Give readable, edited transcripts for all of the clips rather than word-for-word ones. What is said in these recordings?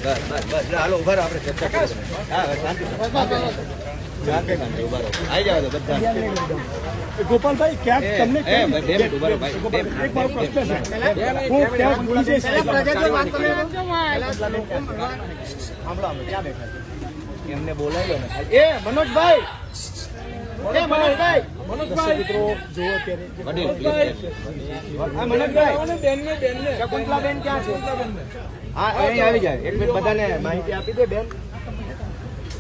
બસ હાલો ઉભા રહો, આપણે ચર્ચા કરીએ. હા શાંતિ ઉભા રહો, આવી જાવ તો બધા. ગોપાલભાઈ ક્યાંક તમને બે મિનિટ ઉભા રહો ભાઈ. એક મારો પ્રશ્ન છે, હું ક્યાંક ભૂલી જઈશ. એમને બોલાવ્યો ને એ મનોજભાઈ, મનોજભાઈ મિત્રો જુઓ અત્યારે શકુંતલાબેન ક્યાં છે? હા અહીં આવી જાય. એક મિનિટ બધાને માહિતી આપી દે બેન.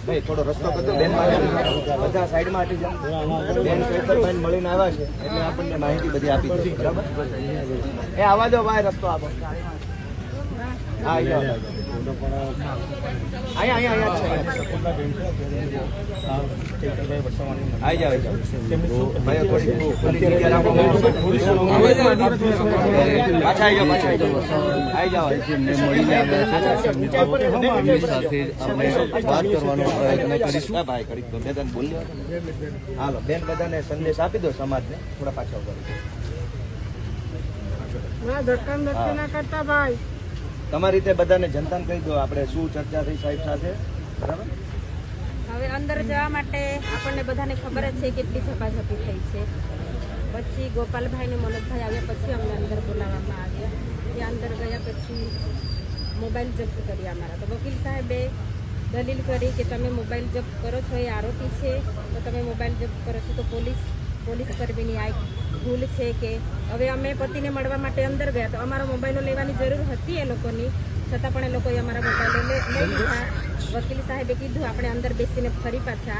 ભાઈ થોડો રસ્તો કરતો બેન, બધા સાઈડમાં હટી જાઓ. બેન ચૈતરભાઈ મળીને આવ્યા છે એટલે આપણને માહિતી બધી આપી દે. બરાબર, એ આવવા દો ભાઈ, રસ્તો આપો. હા આવી જાઓ. અહીંયા આવી જાઓ. ભાઈ થોડી જગ્યા રાખો. પાછા આવી જાઓ. હાલો બેન, બધાને સંદેશ આપી દો સમાજને. થોડા પાછા ઉભા તમારી રીતે બધાને જનતાને કહી દો આપણે શું ચર્ચા થઈ સાહેબ સાથે. બરાબર, હવે અંદર જવા માટે આપણને બધાને ખબર જ છે કેટલી ઝપાઝપી થઈ છે. પછી ગોપાલભાઈ ને મનોજભાઈ આવ્યા પછી અમને અંદર બોલાવવામાં આવ્યા. ત્યાં અંદર ગયા પછી મોબાઈલ જપ્ત કર્યા અમારા. તો વકીલ સાહેબે દલીલ કરી કે તમે મોબાઈલ જપ્ત કરો છો એ આરોપી છે, તો તમે મોબાઈલ જપ્ત કરો છો તો પોલીસ કર્મીની આ ભૂલ છે. કે હવે અમે પતિને મળવા માટે અંદર ગયા તો અમારો મોબાઈલો લેવાની જરૂર હતી એ લોકોની, છતાં પણ એ લોકોએ અમારા મોબાઈલો લઈ લીધા. વકીલ સાહેબે કીધું આપણે અંદર બેસીને ફરી પાછી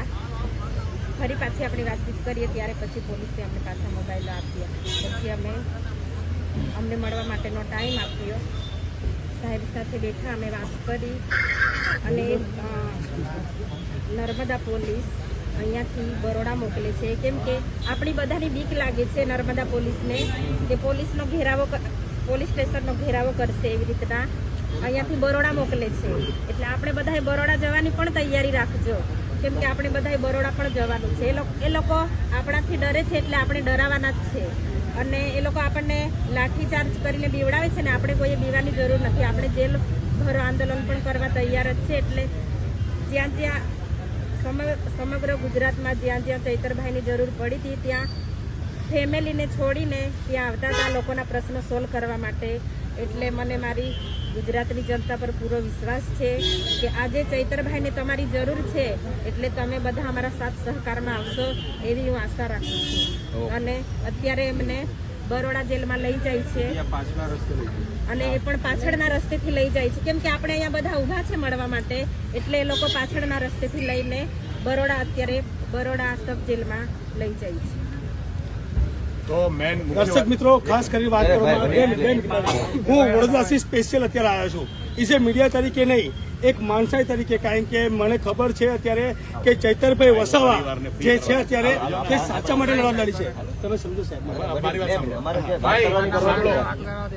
આપણે વાતચીત કરીએ. ત્યારે પછી પોલીસે અમને પાછા મોબાઈલો આપ્યા. પછી અમને મળવા માટેનો ટાઈમ આપ્યો. સાહેબ સાથે બેઠા, અમે વાત કરી અને નર્મદા પોલીસ અહીંયાથી બરોડા મોકલે છે. કેમ કે આપણી બધાની બીક લાગે છે નર્મદા પોલીસને કે પોલીસ સ્ટેશનનો ઘેરાવો કરશે એવી રીતના અહીંયાથી બરોડા મોકલે છે. એટલે આપણે બધાએ બરોડા જવાની પણ તૈયારી રાખજો, કેમ કે આપણે બધાએ બરોડા પણ જવાનું છે. એ લોકો આપણાથી ડરે છે એટલે આપણે ડરાવાના જ છે. અને એ લોકો આપણને લાઠીચાર્જ કરીને બીવડાવે છે ને આપણે કોઈએ બીવાની જરૂર નથી. આપણે જેલ ભરો આંદોલન પણ કરવા તૈયાર જ છે. એટલે જ્યાં સમગ્ર ગુજરાતમાં જ્યાં ચૈતરભાઈની જરૂર પડી હતી ત્યાં ફેમિલીને છોડીને ત્યાં આવતા હતા લોકોના પ્રશ્નો સોલ્વ કરવા માટે. એટલે મને મારી ગુજરાતની જનતા પર પૂરો વિશ્વાસ છે કે આજે ચૈતરભાઈને તમારી જરૂર છે એટલે તમે બધા અમારા સાથ સહકારમાં આવશો એવી હું આશા રાખું છું. અને અત્યારે એમને બરોડા જેલમાં લઈ જાય છે અને એ પણ પાછળના રસ્તેથી લઈ જાય છે. કેમ કે આપણે અહીંયા બધા ઊભા છે મળવા માટે, એટલે એ લોકો પાછળના રસ્તેથી લઈને બરોડા સબ જેલમાં લઈ જાય છે. દર્શક મિત્રો ખાસ કરી વાત કરવામાં હું વડોદરાથી સ્પેશિયલ અત્યારે આવ્યો છું. ઇઝ એ મીડિયા તરીકે નહીં, એક માણસાઈ તરીકે, કારણ કે મને ખબર છે અત્યારે કે ચૈતરભાઈ વસાવા જે છે અત્યારે તે સાચા માટે લડત લડી છે. તમે સમજો સાહેબ.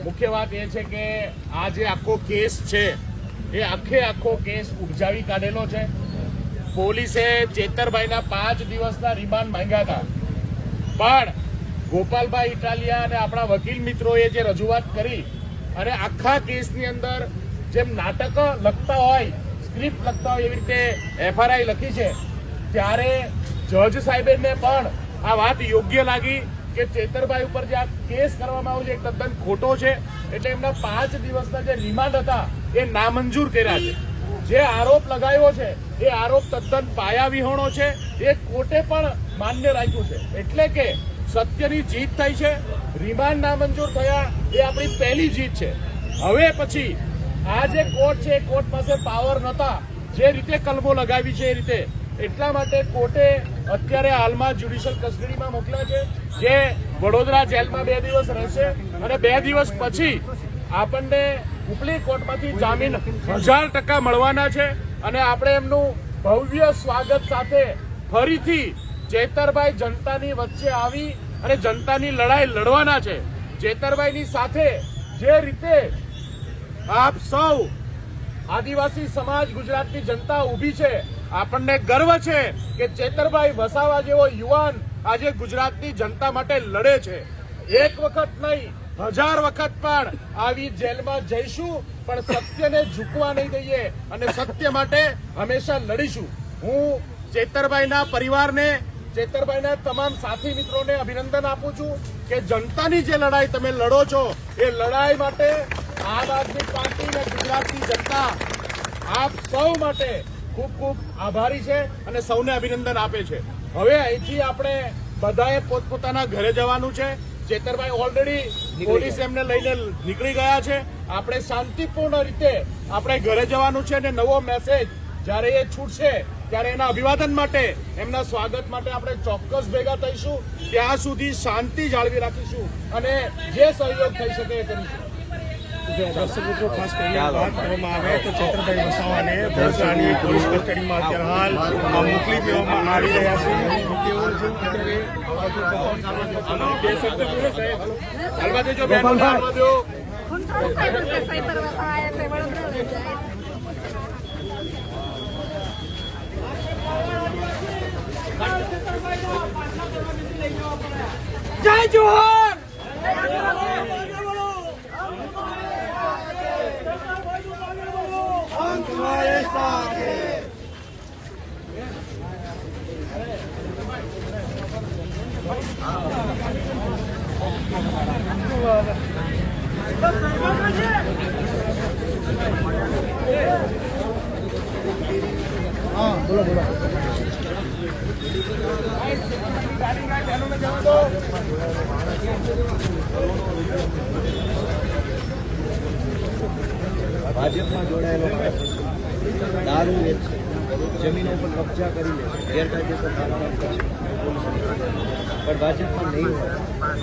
મુખ્ય વાત એ છે કે આ જે આખો કેસ છે એ આખો કેસ ઉપજાવી કાઢેલો છે. પોલીસે ચેતરભાઈના 5 દિવસના રિમાન્ડ માંગ્યા હતા, પણ ગોપાલભાઈ ઇટાલિયા અને આપણા વકીલ મિત્રોએ જે રજૂઆત કરી અને આખા કેસની અંદર જેમ નાટક લખતા હોય, સ્ક્રિપ્ટ લખતા હોય એવી રીતે FRI લખી છે, ત્યારે જજ સાહેબને પણ આ વાત યોગ્ય લાગી કે ચેતરભાઈ ઉપર જે આ કેસ કરવામાં આવ્યો છે એ તદ્દન ખોટો છે. એટલે એમના 5 દિવસના જે રિમાન્ડ હતા એ નામંજૂર કર્યા છે. જે આરોપ લગાવ્યો છે એ આરોપ તદ્દન પાયાવિહોણો છે. એ કોર્ટે પણ માન્ય રાખ્યું છે. એટલે કે સત્યની જીત થઈ છે. રિમાન્ડ નામંજૂર થયા એ આપણી પહેલી જીત છે. હવે પછી આ જે કોર્ટ છે એ કોર્ટ પાસે પાવર નહોતા જે રીતે કલમો લગાવી છે એ રીતે, એટલા માટે કોર્ટે અત્યારે હાલમાં જ્યુડિશિયલ કસ્ટડીમાં મોકલ્યા છે, જે વડોદરા જેલમાં 2 દિવસ રહેશે અને 2 દિવસ પછી આપણને ઉપલી કોર્ટમાંથી જામીન 1000% મળવાના છે. અને આપણે એમનું ભવ્ય સ્વાગત સાથે ફરીથી ચેતરભાઈ જનતાની વચ્ચે આવી અને જનતાની લડાઈ લડવાના છે. ચેતરભાઈની સાથે જે રીતે આપ સૌ આદિવાસી સમાજ ગુજરાતની જનતા ઊભી છે, આપણને ગર્વ છે કે ચેતરભાઈ વસાવા જેવો યુવાન આજે ગુજરાતની જનતા માટે લડે છે. એક વખત નહીં 1000 વખત પણ આવી જેલમાં જઈશું, પણ સત્યને ઝૂકવા નહીં દઈએ અને સત્ય માટે હંમેશા લડીશું. હું ચેતરભાઈના પરિવારને, ચેતરભાઈના તમામ સાથી મિત્રોને અભિનંદન આપું છું કે જનતાની જે લડાઈ તમે લડો છો એ લડાઈ માટે આમ આદમી પાર્ટી અને ગુજરાતની જનતા આપ સૌ માટે ખૂબ ખૂબ આભારી છે અને સૌને અભિનંદન આપે છે. હવે અહીંથી આપણે બધાએ પોતપોતાના ઘરે જવાનું છે. ચેતરભાઈ ઓલરેડી પોલીસ એમને લઈને નીકળી ગયા છે. આપણે શાંતિપૂર્ણ રીતે આપણે ઘરે જવાનું છે અને નવો મેસેજ જ્યારે એ છૂટશે ત્યારે એના અભિવાદન માટે, એમના સ્વાગત માટે આપણે ચોક્કસ ભેગા થઈશું. ત્યાં સુધી શાંતિ જાળવી રાખીશું અને જે સહયોગ થઈ શકે એ કરીશું. દર્શક મિત્રો, ખાસ કરીને વાત કરવામાં આવે તો ચેતરભાઈ વસાવાને વડોદરાની પોલીસ કસ્ટડીમાં અત્યારે હાલ મોકલી દેવામાં આવી રહ્યા છે. હાલવા દેજો બેન, હાલવા દો. જય જોહર. ભાજપમાં જોડાયેલો દારૂ વેચશે, જમીનો પર કબજા કરી લે, ગેરકાયદેસર કામકાજ કરશે, પણ ભાજપમાં નહીં હોય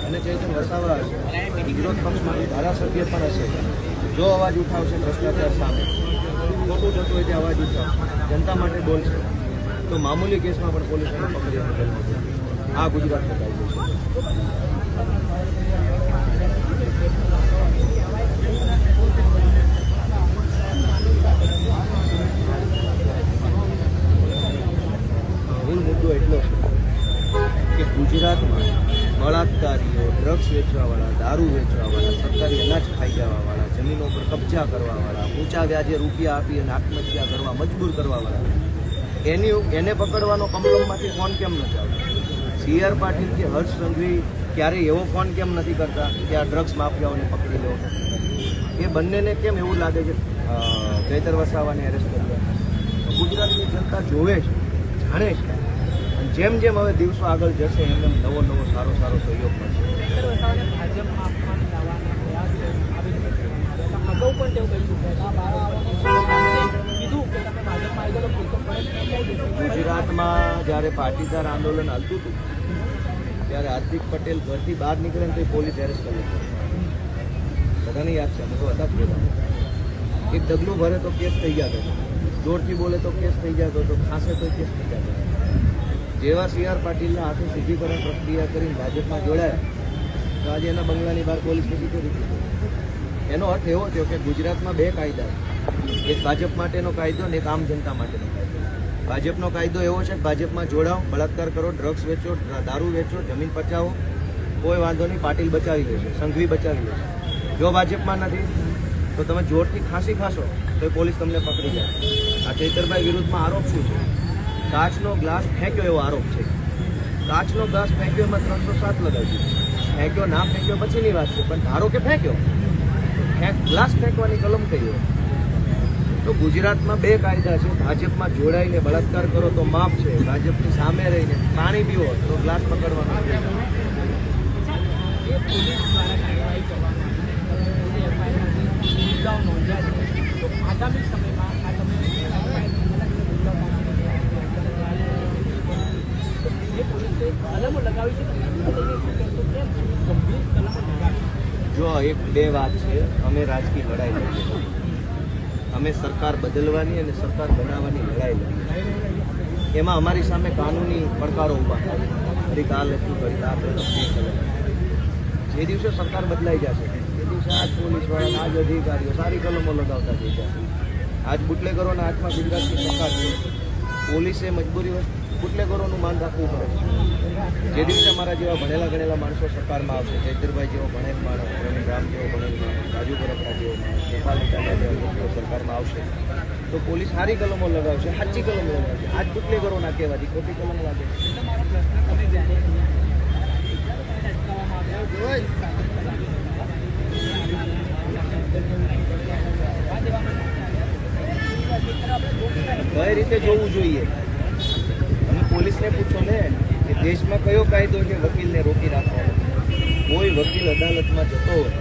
અને ચેતર વસાવા હશે, વિરોધ પક્ષમાં ધારાસભ્ય પણ હશે, જો અવાજ ઉઠાવશે ભ્રષ્ટાચાર સામે, ખોટું થતું હોય તે અવાજ ઉઠાવશે, જનતા માટે બોલશે, તો મામૂલી કેસમાં પણ પોલીસને પકડી અને આ ગુજરાતનો કાયદો છે. મૂળ મુદ્દો એટલો છે કે ગુજરાતમાં બળાત્કારીઓ, ડ્રગ્સ વેચવાવાળા, દારૂ વેચવાવાળા, સરકારી અનાજ ખાઈ જવાવાળા, જમીનો પર કબજા કરવાવાળા, ઊંચા વ્યાજે રૂપિયા આપી અને આત્મહત્યા કરવા મજબૂર કરવાવાળા, એને પકડવાનો કમલમમાંથી ફોન કેમ નથી આવતો? CR પાટીલ કે હર્ષ સંઘવી ક્યારેય એવો ફોન કેમ નથી કરતા કે આ ડ્રગ્સ માફિયાઓને પકડી લો? એ બંનેને કેમ એવું લાગે છે ચૈતર વસાવાને એરેસ્ટ કરવા? ગુજરાતની જનતા જોવે છે, જાણે છે, અને જેમ જેમ હવે દિવસો આગળ જશે એમ એમ નવો નવો સારો સહયોગ મળશે. ગુજરાતમાં જ્યારે પાટીદાર આંદોલન હાલતું હતું ત્યારે હાર્દિક પટેલ ઘરથી બહાર નીકળે ને તો પોલીસ એરેસ્ટ કરી બધાને યાદ છે. અમે તો હતા જ ભેગા. એક ડગલું ભરે તો કેસ થઈ જતો, જોરથી બોલે તો કેસ થઈ જતો, તો ખાંસે તો કેસ થઈ જતો. જેવા CR પાટીલના હાથે શુદ્ધિકરણ પ્રક્રિયા કરીને ભાજપમાં જોડાયા તો આજે એના બંગલાની બહાર પોલીસ નથી કરી. એનો અર્થ એવો થયો કે ગુજરાતમાં બે કાયદા, એક ભાજપ માટેનો કાયદો અને એક આમ જનતા માટેનો કાયદો. ભાજપનો કાયદો એવો છે કે ભાજપમાં જોડાઓ, બળાત્કાર કરો, ડ્રગ્સ વેચો, દારૂ વેચો, જમીન પચાવો, કોઈ વાંધો નહીં, પાટીલ બચાવી લેશે, સંઘવી બચાવી લેશે. જો ભાજપમાં નથી તો તમે જોરથી ખાંસી ખાશો તો એ પોલીસ તમને પકડી જાય. આ ચૈતરભાઈ વિરુદ્ધમાં આરોપ શું છે? કાચનો ગ્લાસ ફેંક્યો એવો આરોપ છે. કાચનો ગ્લાસ ફેંક્યો એમાં 307 લગાવ્યું, ફેંક્યો ના ફેંક્યો પછીની વાત છે, પણ ધારો કે ફેંક્યો, ગ્લાસ ફેંકવાની કલમ કઈ હોય? તો ગુજરાતમાં બે કાયદા છે. ભાજપમાં જોડાઈને બળાત્કાર કરો તો માફ છે, ભાજપની સામે રહીને પાણી પીવો તો ગ્લાસ પકડવાનો. જો એક બે વાત છે, અમે રાજકીય લડાઈ લડીએ, અમે સરકાર બદલવાની અને સરકાર બનાવવાની લડાઈ લડીએ. એમાં અમારી સામે કાનૂની પડકારો ઊભા થાય, ફરી આ લખ્યું, ફરી આ પ્રશ્ન. જે દિવસે સરકાર બદલાઈ જશે તે દિવસે આજ પોલીસવાળા, આજ અધિકારીઓ સારી કલમો લગાવતા થઈ જશે. આજ બુટલેગરોના હાથમાં ગુજરાતની સરકાર છે. પોલીસે મજબૂરી બુટલેગરોનું માન રાખવું પડે. જે દિવસે મારા જેવા ભણેલા ગણેલા માણસો સરકારમાં આવશે, ચૈતરભાઈ જેવો ભણેલ માણસ, પ્રવીણ રામ જેવો ભણેલ માણસ, રાજુ બરોડા જેવો માણસ, ગોપાલ ઇટાલિયા જેવા લોકો સરકારમાં આવશે તો પોલીસ સારી કલમો લગાવશે, સાચી કલમો લગાવશે. આજ બુટલેગરો ના કહેવાથી ખોટી કલમ લાગે. કઈ રીતે જોવું જોઈએ? તમે પોલીસને પૂછો ને કે દેશમાં કયો કાયદો છે વકીલને રોકી રાખવાનો? કોઈ વકીલ અદાલતમાં જતો હોય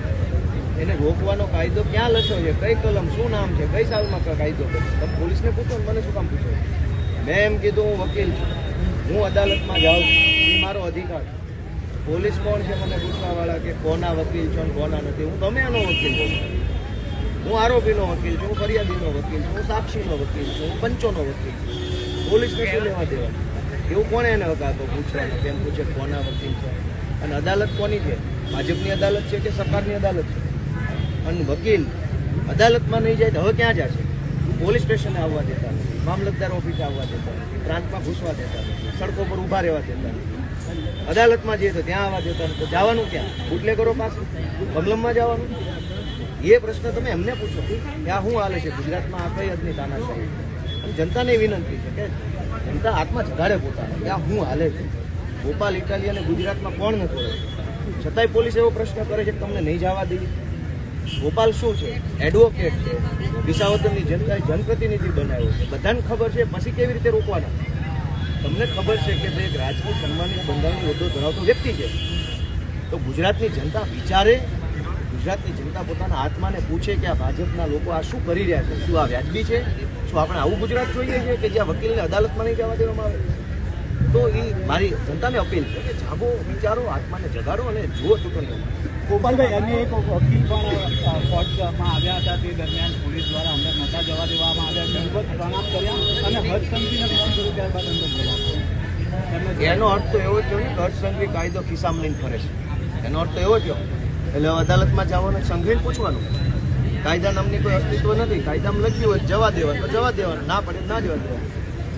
એને રોકવાનો કાયદો ક્યાં લખ્યો છે? કઈ કલમ, શું નામ છે, કઈ સાલમાં કાયદો છે? તમે પોલીસને પૂછો ને મને શું કામ પૂછો? મેં એમ કીધું હું વકીલ છું, હું અદાલતમાં જાઉં છું, એ મારો અધિકાર. પોલીસ કોણ છે મને પૂછવાવાળા કે કોના વકીલ છો ને કોના નથી? હું ગમે એનો વકીલ હોઉં. હું આરોપીનો વકીલ છું, હું ફરિયાદીનો વકીલ છું, હું સાક્ષીનો વકીલ છું, હું પંચોનો વકીલ છું. પોલીસને શું લેવા દેવા? એવું કોણે એને હકાતો પૂછવાનો? કેમ પૂછે કોના વકીલ છે? અને અદાલત કોની છે? ભાજપની અદાલત છે કે સરકારની અદાલત છે? અને વકીલ અદાલતમાં નહીં જાય તો હવે ક્યાં જશે? પોલીસ સ્ટેશને આવવા દેતા નથી, મામલતદાર ઓફિસે આવવા દેતા નથી, પ્રાંતમાં ઘૂસવા દેતા નથી, સડકો પર ઊભા રહેવા દેતા નથી. અદાલતમાં જઈએ તો ત્યાં આવવા દેતા નથી. તો જવાનું ક્યાં? બુટલેગરો પાસે કમલમમાં જવાનું? એ પ્રશ્ન તમે એમને પૂછો કે આ શું હાલે છે ગુજરાતમાં? આ કઈ હદની તાનાશાહી? અને જનતાને વિનંતી છે કે જનતા આત્મા જગાડે પોતાને કે આ શું હાલે છે. ગોપાલ ઇટાલિયાને ગુજરાતમાં કોણ નથી ઓળખતું, છતાંય પોલીસ એવો પ્રશ્ન કરે છે કે તમને નહીં જવા દઈએ. ગોપાલ શું છે? એડવોકેટ છે, વિસાવદરની જનતાએ જનપ્રતિનિધિ બનાવ્યો છે, બધાને ખબર છે. પછી કેવી રીતે રોકવાના? તમને ખબર છે કે ભાઈ એક રાજકીય સન્માનિત બંધારણનો હોદ્દો ધરાવતો વ્યક્તિ છે, તો ગુજરાતની જનતા વિચારે, ગુજરાતની જનતા પોતાના આત્માને પૂછે કે આ ભાજપના લોકો આ શું કરી રહ્યા છે? શું આ વ્યાજબી છે? શું આપણે આવું ગુજરાત જોઈએ છીએ કે જ્યાં વકીલને અદાલતમાં નહીં જવા દેવામાં આવે? તો એ મારી જનતાને અપીલ છે કે જાગો, વિચારો, આત્માને જગાડો અને જુઓ ચૂંટણીઓ. ગોપાલભાઈ, અને એક વકીલ પણ કોર્ટમાં આવ્યા હતા, તે દરમિયાન પોલીસ દ્વારા અંદર નહોતા જવા દેવામાં આવ્યા, દંડવત પ્રણામ કર્યા અને હર્ષસંઘવીને ફોન કર્યો, ત્યારબાદ અંદર બોલાવ્યા. એનો અર્થ તો એવો થયો ને કે હર્ષસંઘવી કાયદો ખિસ્સામાં લઈને ફરે છે. એનો અર્થ તો એવો થયો. એટલે અદાલતમાં જવાનું, સંઘવીને પૂછવાનું. કાયદા નામની કોઈ અસ્તિત્વ નથી. કાયદામાં લખ્યું હોય જવા દેવાનું તો જવા દેવાનું, ના પડે ના જવા દેવાનું.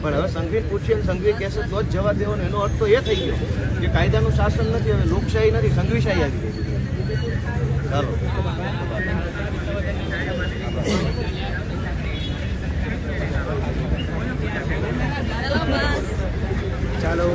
પણ હવે સંઘવીને પૂછીએ ને સંઘવી કહેશે તો જ જવા દેવાનું. એનો અર્થ તો એ થઈ ગયો કે કાયદાનું શાસન નથી, હવે લોકશાહી નથી, સંઘવીશાહી આવી ગઈ. ચાલો ચાલો.